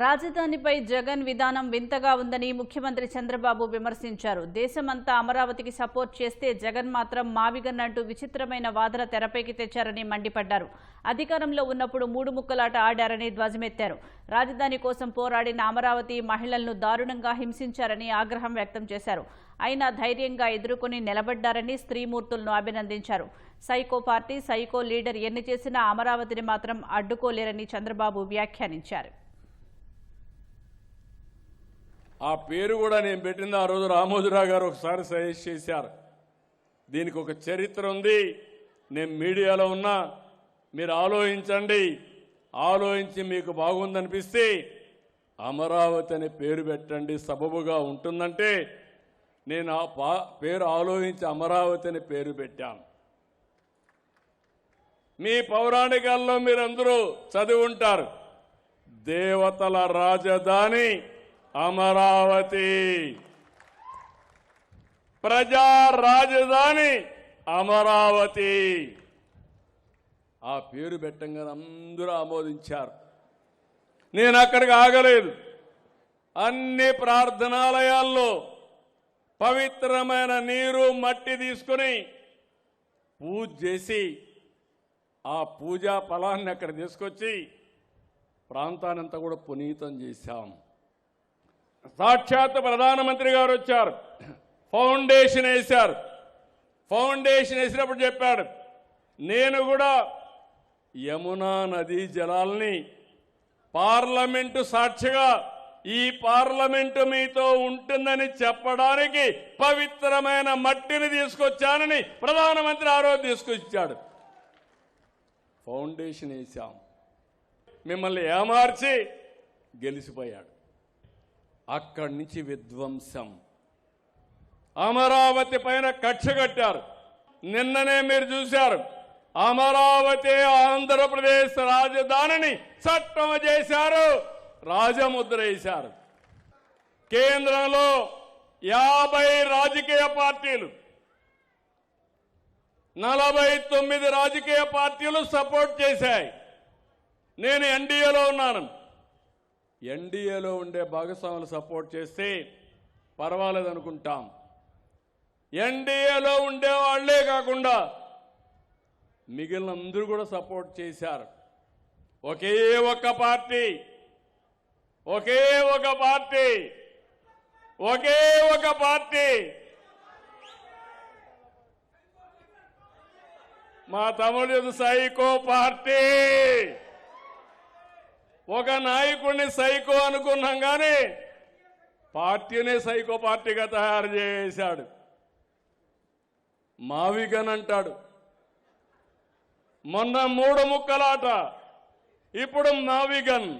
రాజధానిపై జగన్ విధానం వింతగా ఉందని ముఖ్యమంత్రి చంద్రబాబు విమర్శించారు. దేశమంతా అమరావతికి సపోర్ట్ చేస్తే జగన్ మాత్రం మావిగన్ అంటూ విచిత్రమైన వాదన తెరపైకి తెచ్చారని మండిపడ్డారు. అధికారంలో ఉన్నప్పుడు మూడు ముక్కలాట ఆడారని ధ్వజమెత్తారు. రాజధాని కోసం పోరాడిన అమరావతి మహిళలను దారుణంగా హింసించారని ఆగ్రహం వ్యక్తం చేశారు. అయినా ధైర్యంగా ఎదుర్కొని నిలబడ్డారని స్త్రీమూర్తులను అభినందించారు. సైకో పార్టీ, సైకో లీడర్ ఎన్ని చేసినా అమరావతిని మాత్రం అడ్డుకోలేరని చంద్రబాబు వ్యాఖ్యానించారు. ఆ పేరు కూడా నేను పెట్టింది ఆ రోజు రామోజీరావు గారు ఒకసారి సజెస్ట్ చేశారు. దీనికి ఒక చరిత్ర ఉంది. నేను మీడియాలో ఉన్నా, మీరు ఆలోచించండి. ఆలోచించి మీకు బాగుందనిపిస్తే అమరావతి అనే పేరు పెట్టండి, సబబుగా ఉంటుందంటే నేను ఆ పేరు ఆలోచించి అమరావతి అనే పేరు పెట్టాను. మీ పౌరాణికాల్లో మీరందరూ చదివి ఉంటారు. దేవతల రాజధాని అమరావతి, ప్రజా రాజధాని అమరావతి. ఆ పేరు పెట్టంగానే అందరూ ఆమోదించారు. నేను అక్కడికి ఆగలేదు. అన్ని ప్రార్థనాలయాల్లో పవిత్రమైన నీరు, మట్టి తీసుకుని పూజ చేసి ఆ పూజా ఫలాన్ని అక్కడ తీసుకొచ్చి ప్రాంతానంతా కూడా పునీతం చేశాం. సాక్షాత్ ప్రధానమంత్రి గారు వచ్చారు, ఫౌండేషన్ వేశారు. ఫౌండేషన్ వేసినప్పుడు చెప్పాడు, నేను కూడా యమునా నదీ జలాల్ని పార్లమెంటు సాక్షిగా ఈ పార్లమెంటు మీతో ఉంటుందని చెప్పడానికి పవిత్రమైన మట్టిని తీసుకొచ్చానని ప్రధానమంత్రి ఆ రోజు తీసుకొచ్చాడు. ఫౌండేషన్ వేశాం. మిమ్మల్ని ఏమార్చి గెలిచిపోయాడు. అక్కడి నుంచి విధ్వంసం. అమరావతి పైన కక్ష కట్టారు. నిన్ననే మీరు చూశారు, అమరావతి ఆంధ్రప్రదేశ్ రాజధానిని చట్టం చేశారు, రాజముద్ర వేశారు. కేంద్రంలో 50 రాజకీయ పార్టీలు, 49 రాజకీయ పార్టీలు సపోర్ట్ చేశాయి. నేను ఎన్డీఏలో ఉన్నాను. ఎన్డీఏలో ఉండే భాగస్వాములు సపోర్ట్ చేస్తే పర్వాలేదు అనుకుంటాం. ఎన్డీఏలో ఉండే వాళ్లే కాకుండా మిగిలిన అందరూ కూడా సపోర్ట్ చేశారు. ఒకే ఒక పార్టీ, ఒకే ఒక పార్టీ, ఒకే ఒక పార్టీ, మా తమ్ముడు సైకో పార్టీ. ఒక నాయకుడిని సైకో అనుకున్నాం కానీ పార్టీనే సైకో పార్టీగా తయారు చేశాడు. మావిగన్ అంటాడు. మొన్న మూడు ముక్కలాట, ఇప్పుడు మావిగన్.